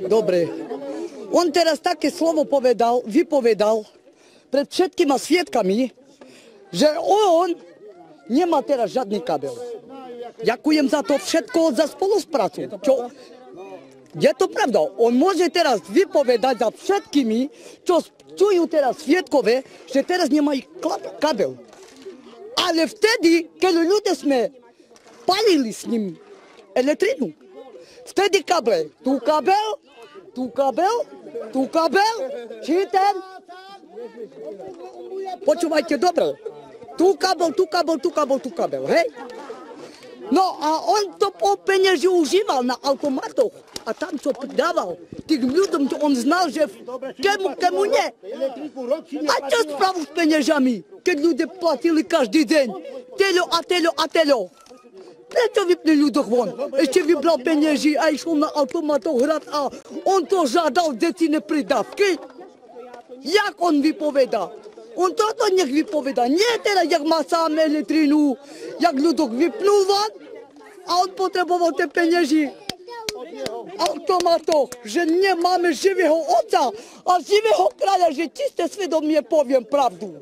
Dobre. On teraz také slovo vypovedal pred všetkými svedkami, že on nemá teraz žiadny kabel. Ďakujem za to všetko, za spoluprácu. Je to pravda. On môže teraz vypovedať za všetkými, čo čujú teraz svedkové, že teraz nemajú kabel. Ale vtedy, keď ľudia sme palili s ním elektrinu, vtedy kabel. Tu kabel, tu kabel, tu kabel, či ten? Počúvajte dobre. Tu kabel, tu kabel, tu kabel, tu kabel, hej? No a on to po penieži užíval na automatoch. A tam, čo dával tým ľuďom, on znal, že kemu nie. A čo spravil s peniežami, keď ľudia platili každý deň? Teľo a teľo a teľo. Prečo vypli ľuďoch von? Ešte vybral penieži a išiel na automatoch hrať a on to žádal decine pridávky. Jak on vypovedá? On toto nech vypovedá. Nie teraz, jak má sám elektrinu, jak ľuďoch vypnul von a on potreboval tie penieži. Automatoch, že nemáme živého otca a živého kráľa, že čisté svedomie poviem pravdu.